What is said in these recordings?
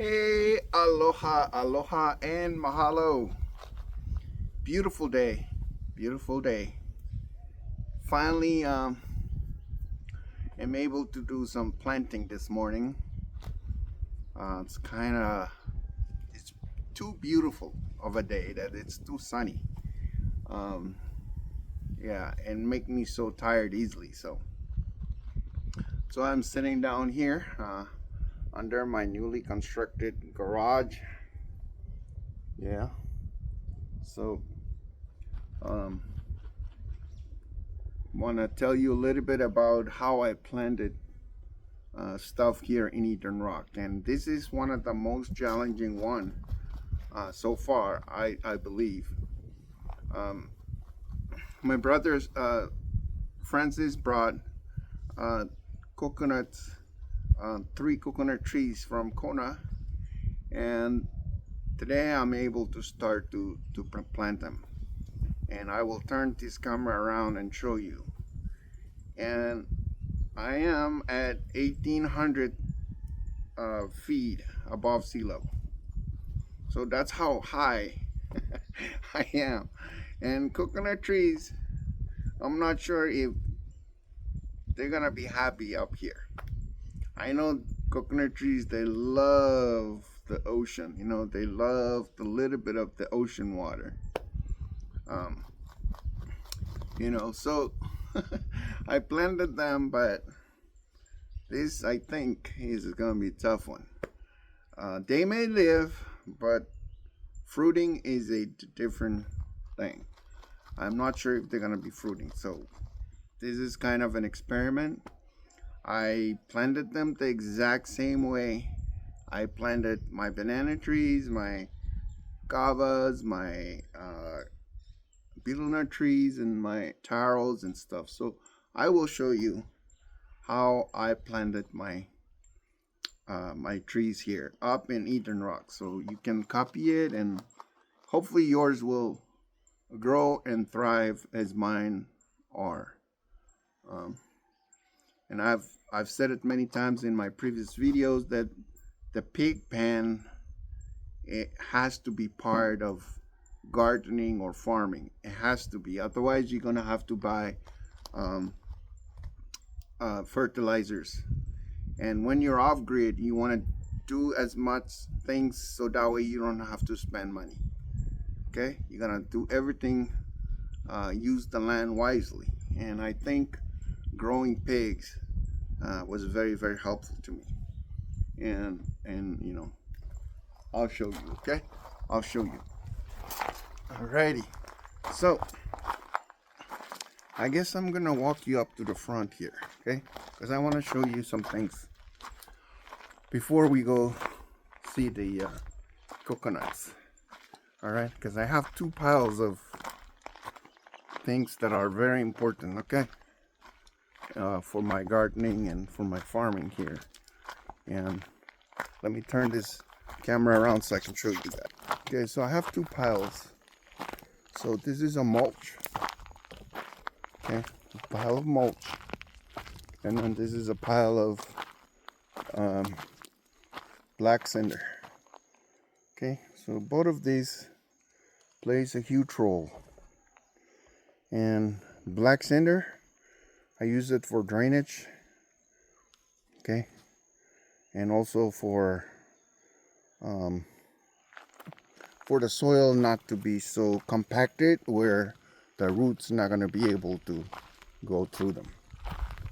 Hey, aloha, aloha, and mahalo. Beautiful day, beautiful day. Finally, am able to do some planting this morning. It's too beautiful of a day that it's too sunny. Um, yeah, and make me so tired easily. So I'm sitting down here under my newly constructed garage. Yeah. So, um, want to tell you a little bit about how I planted stuff here in Eastern Rock, and this is one of the most challenging one so far, I believe. Um, my brother's Francis brought uh, coconuts, 3 coconut trees from Kona, and today I'm able to start to plant them. And I will turn this camera around and show you. And I am at 1800 feet above sea level. So that's how high I am. And coconut trees, I'm not sure if they're gonna be happy up here. I know coconut trees, they love the ocean. You know, they love the little bit of the ocean water. Um, so I planted them, but this I think is gonna be a tough one. They may live, but fruiting is a different thing. I'm not sure if they're gonna be fruiting. So this is kind of an experiment. I planted them the exact same way I planted my banana trees, my kavas, my betel nut trees, and my taros and stuff. So I will show you how I planted my trees here up in Eastern Rock. So you can copy it, and hopefully yours will grow and thrive as mine are. Um, and I've said it many times in my previous videos that the pig pen, it has to be part of gardening or farming. It has to be, otherwise you're gonna have to buy um, fertilizers. And when you're off grid, you want to do as much things so that way you don't have to spend money. Okay, you're gonna do everything, use the land wisely. And I think growing pigs was very, very helpful to me. And I'll show you. Okay, I'll show you. Alrighty. So I guess I'm gonna walk you up to the front here, okay? Because I want to show you some things before we go see the coconuts. Alright, because I have 2 piles of things that are very important, okay? For my gardening and for my farming here. And let me turn this camera around so I can show you that. Okay, so I have 2 piles. So this is a mulch. Okay, a pile of mulch. And then this is a pile of black cinder. Okay, so both of these plays a huge role. And black cinder, I use it for drainage. Okay, and also for the soil not to be so compacted where the roots not going to be able to go through them.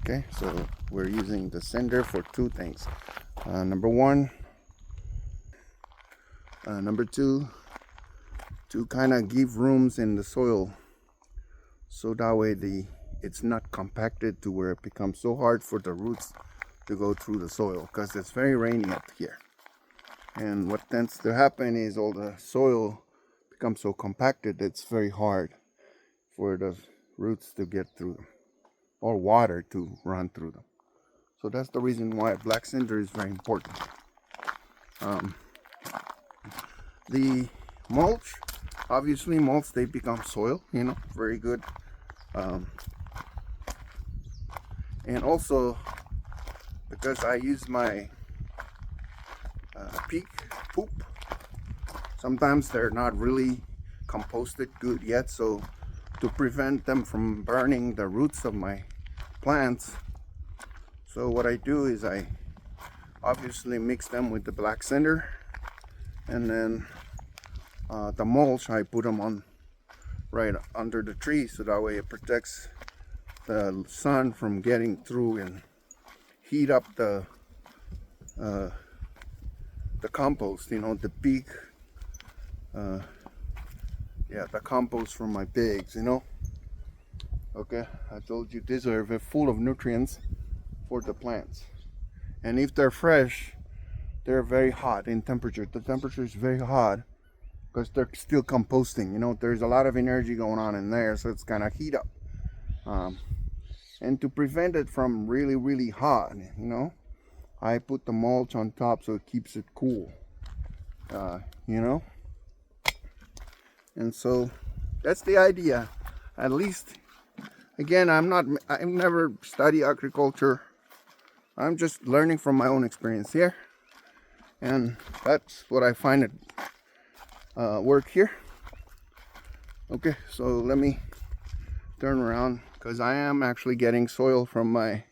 Okay, so we're using the cinder for 2 things. Number 1, number 2, to kind of give rooms in the soil, so that way it's not compacted to where it becomes so hard for the roots to go through the soil, because it's very rainy up here. And what tends to happen is all the soil becomes so compacted it's very hard for the roots to get through them, or water to run through them. So that's the reason why black cinder is very important. The mulch, obviously mulch, they become soil, very good. And also, because I use my pig poop. Sometimes they're not really composted good yet, so to prevent them from burning the roots of my plants, so what I do is I obviously mix them with the black cinder, and then the mulch I put them on right under the tree, so that way it protects the sun from getting through and heat up the compost, you know, the pig the compost from my pigs, you know. Okay, I told you these are full of nutrients for the plants, and if they're fresh, they're very hot in temperature. The temperature is very hot because they're still composting, you know. There's a lot of energy going on in there, so it's gonna heat up, and to prevent it from really hot, you know, I put the mulch on top so it keeps it cool, you know. And so that's the idea. At least, again, I've never studied agriculture. I'm just learning from my own experience here, and that's what I find it work here. Okay, so let me turn around, because I am actually getting soil from my,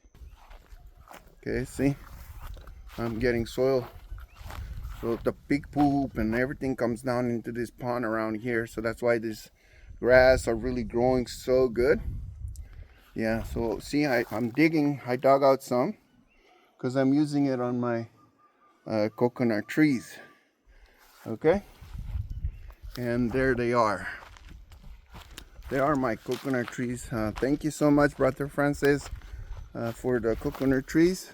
okay, see, I'm getting soil. So the pig poop and everything comes down into this pond around here. So that's why this grass are really growing so good. Yeah, so see, I'm digging. I dug out some because I'm using it on my coconut trees. Okay, and there they are. They are my coconut trees. Thank you so much, Brother Francis, for the coconut trees.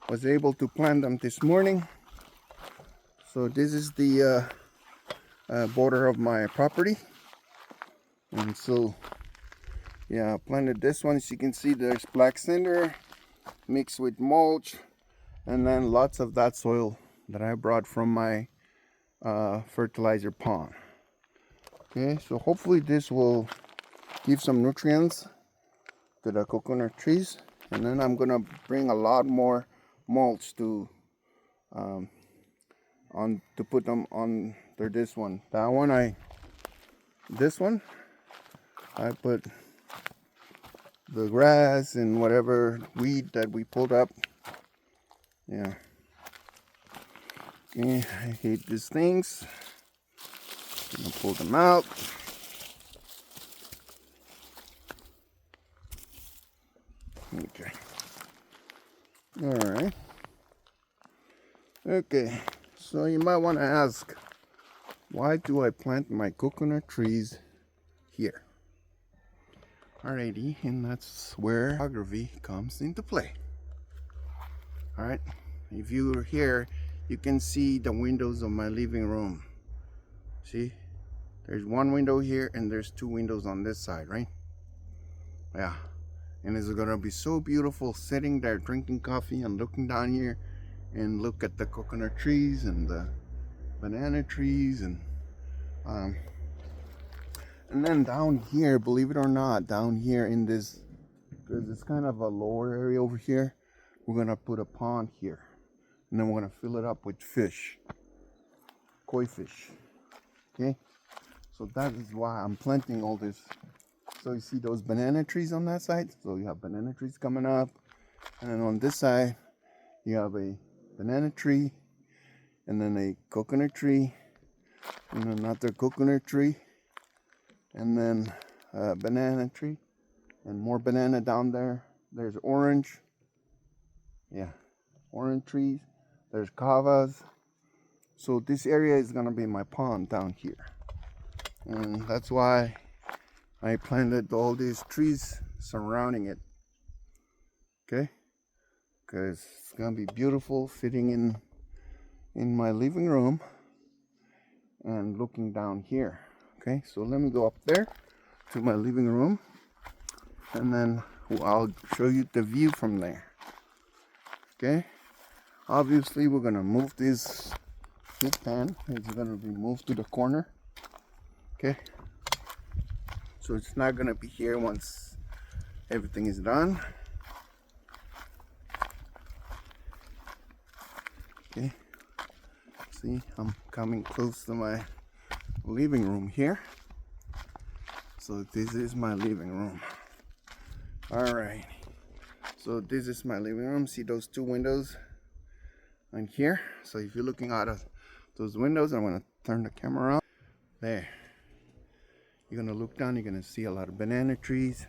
Was able to plant them this morning. So this is the border of my property, and so yeah, I planted this one. As you can see, there's black cinder mixed with mulch, and then lots of that soil that I brought from my fertilizer pond. Okay, so hopefully this will give some nutrients to the coconut trees, and then I'm gonna bring a lot more mulch to put them on there. This one, that one, I put the grass and whatever weed that we pulled up. Yeah, okay, I hate these things. I'm gonna pull them out. Okay, all right. Okay, so you might want to ask, why do I plant my coconut trees here? Alrighty, and that's where photography comes into play. Alright, if you're here, you can see the windows of my living room. See, there's one window here and there's two windows on this side, right? Yeah, and it's gonna be so beautiful sitting there drinking coffee and looking down here and look at the coconut trees and the banana trees, and then down here, believe it or not, down here in this, because it's kind of a lower area over here, we're gonna put a pond here, and then we're gonna fill it up with fish, koi fish. Okay, so that is why I'm planting all this. So you see those banana trees on that side, so you have banana trees coming up, and then on this side you have a banana tree, and then a coconut tree, and another coconut tree, and then a banana tree, and more banana down there. There's orange, yeah, orange trees. There's kavas. So this area is gonna be my pond down here, and that's why I planted all these trees surrounding it. Okay, because it's gonna be beautiful sitting in my living room and looking down here. Okay, so let me go up there to my living room, and then I'll show you the view from there. Okay, obviously we're gonna move this pan. It's gonna be moved to the corner. Okay, so it's not gonna be here once everything is done. Okay, See, I'm coming close to my living room here. So this is my living room. All right. So this is my living room. See those two windows on here? So if you're looking out of those windows, I'm gonna turn the camera on. There. You're gonna look down, you're gonna see a lot of banana trees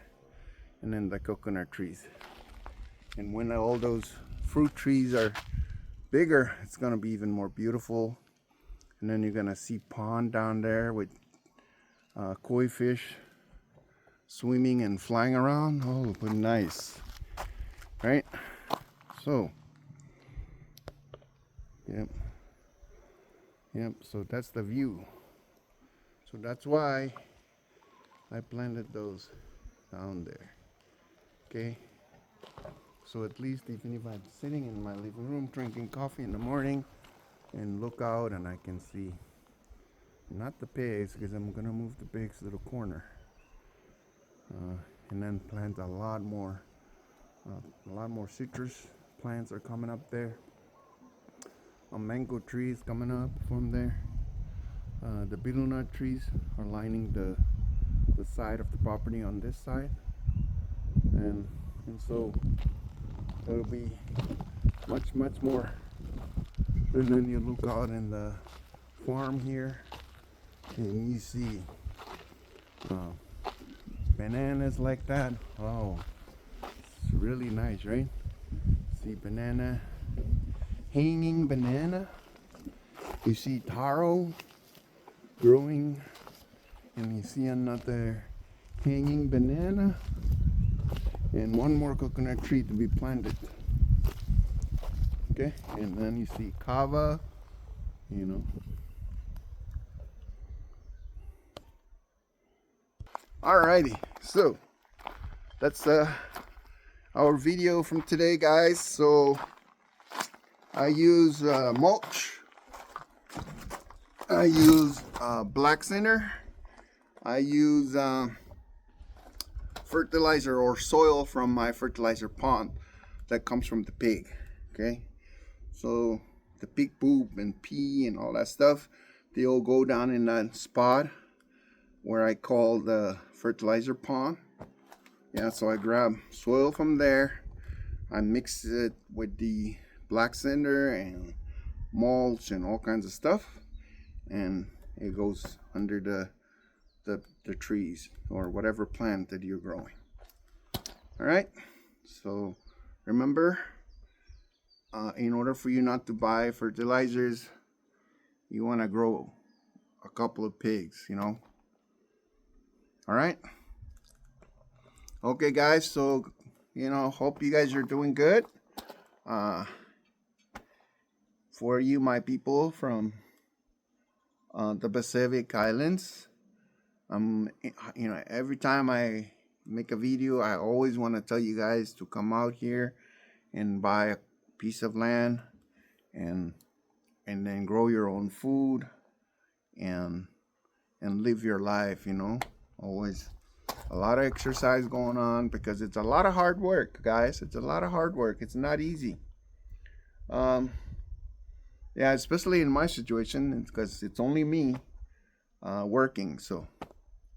and then the coconut trees. And when all those fruit trees are bigger, it's gonna be even more beautiful. And then you're gonna see pond down there with koi fish swimming and flying around. Oh, but nice, right? So, yep, so that's the view. So that's why I planted those down there. Okay, so at least even if I'm sitting in my living room drinking coffee in the morning and look out and I can see not the pigs, because I'm gonna move the pigs to the corner, and then plant a lot more citrus plants are coming up there. A mango trees coming up from there. The betel nut trees are lining the side of the property on this side, and so it'll be much more. And then you look out in the farm here and you see bananas like that. Oh, it's really nice, right? See banana, hanging banana. You see taro growing, and you see another hanging banana, and one more coconut tree to be planted. Okay, and then you see kava, you know. Alrighty, so that's our video from today, guys. So I use mulch, I use black center, I use fertilizer or soil from my fertilizer pond that comes from the pig. Okay, so the pig poop and pee and all that stuff, they all go down in that spot where I call the fertilizer pond. Yeah, so I grab soil from there, I mix it with the black cinder and mulch and all kinds of stuff, and it goes under the trees or whatever plant that you're growing. All right, so remember, in order for you not to buy fertilizers, you want to grow a couple of pigs, you know. All right, okay guys, so you know, hope you guys are doing good. For you, my people from the Pacific Islands, you know, every time I make a video, I always want to tell you guys to come out here and buy a piece of land and then grow your own food and live your life, you know. Always a lot of exercise going on, because it's a lot of hard work, guys. It's a lot of hard work. It's not easy. Yeah, especially in my situation, because it's only me working. So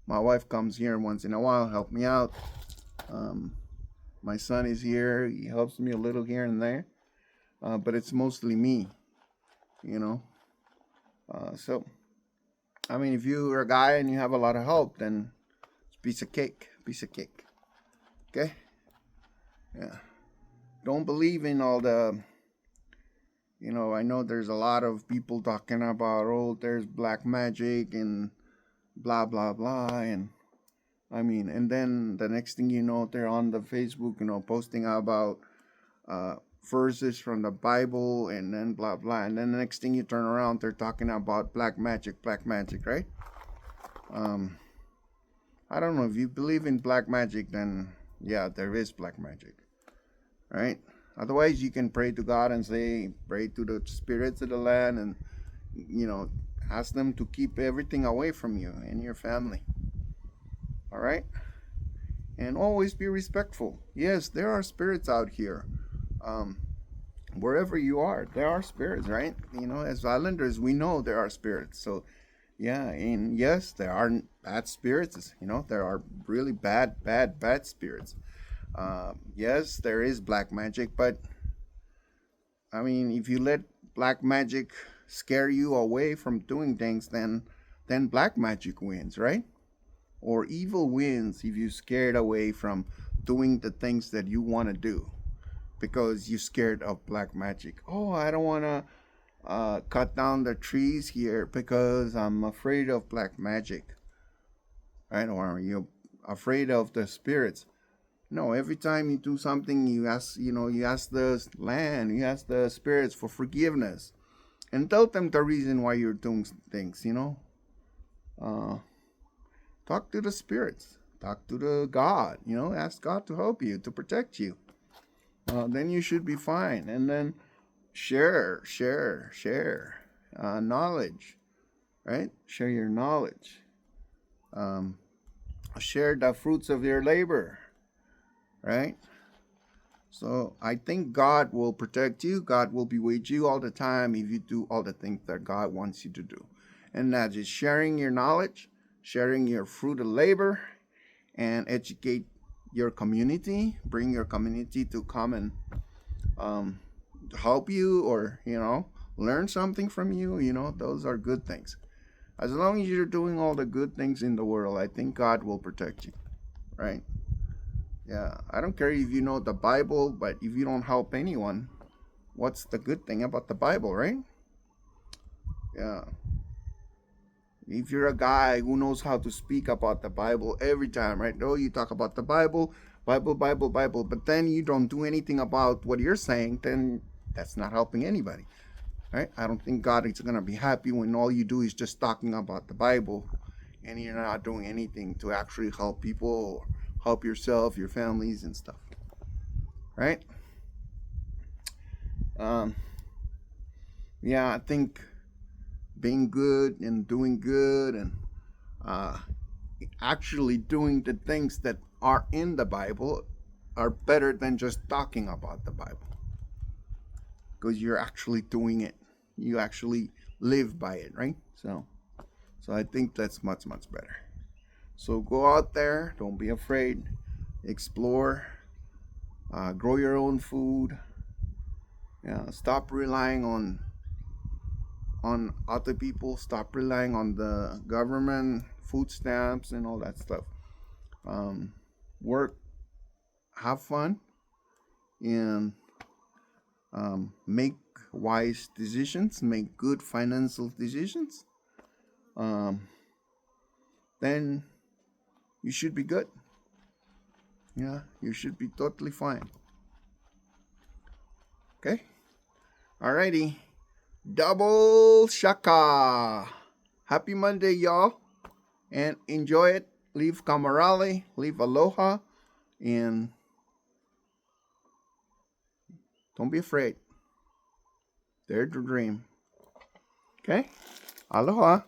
my wife comes here once in a while, help me out. My son is here. He helps me a little here and there. But it's mostly me, you know. So, I mean, if you're a guy and you have a lot of help, then it's piece of cake. Okay? Yeah. Don't believe in all the, you know, I know there's a lot of people talking about, oh, there's black magic and blah, blah, blah. And I mean, and then the next thing you know, they're on the Facebook, you know, posting about verses from the Bible and then blah, blah. And then the next thing you turn around, they're talking about black magic, right? I don't know, if you believe in black magic, then yeah, there is black magic, right? Otherwise, you can pray to God and say, pray to the spirits of the land, and you know, ask them to keep everything away from you and your family. All right, and always be respectful. Yes, there are spirits out here. wherever you are, there are spirits, right? You know, as islanders, we know there are spirits. So, yeah, and yes, there are bad spirits. You know, there are really bad spirits. Yes, there is black magic, but I mean, if you let black magic scare you away from doing things, then black magic wins, right? Or evil wins if you scared away from doing the things that you want to do because you're scared of black magic. Oh, I don't want to cut down the trees here because I'm afraid of black magic, right? Or are you afraid of the spirits? No, every time you do something, you ask the land, you ask the spirits for forgiveness, and tell them the reason why you're doing things. Uh, talk to the spirits, talk to the God. Ask God to help you, to protect you. Then you should be fine. And then share knowledge, right? Share your knowledge. Um, share the fruits of your labor, right? So I think God will protect you. God will be with you all the time if you do all the things that God wants you to do. And that's just sharing your knowledge, sharing your fruit of labor, and educate your community. Bring your community to come and help you, or learn something from you. Those are good things. As long as you're doing all the good things in the world, I think God will protect you, right? Yeah, I don't care if you know the Bible, but if you don't help anyone, what's the good thing about the Bible, right? Yeah. If you're a guy who knows how to speak about the Bible every time, right? Oh, you talk about the Bible, Bible, but then you don't do anything about what you're saying, then that's not helping anybody, right? I don't think God is going to be happy when all you do is just talking about the Bible and you're not doing anything to actually help people, or help yourself, your families, and stuff, right? Yeah, I think being good and doing good and uh, actually doing the things that are in the Bible are better than just talking about the Bible, because you're actually doing it. You actually live by it, right? So I think that's much better. So go out there, don't be afraid, explore, grow your own food. Yeah, stop relying on other people. Stop relying on the government, food stamps, and all that stuff. Work, have fun, and make wise decisions. Make good financial decisions. Then you should be good. Yeah, you should be totally fine. Okay? Alrighty. Double shaka. Happy Monday, y'all. And enjoy it. Leave camarale, leave aloha, and don't be afraid. Dare to dream. Okay? Aloha.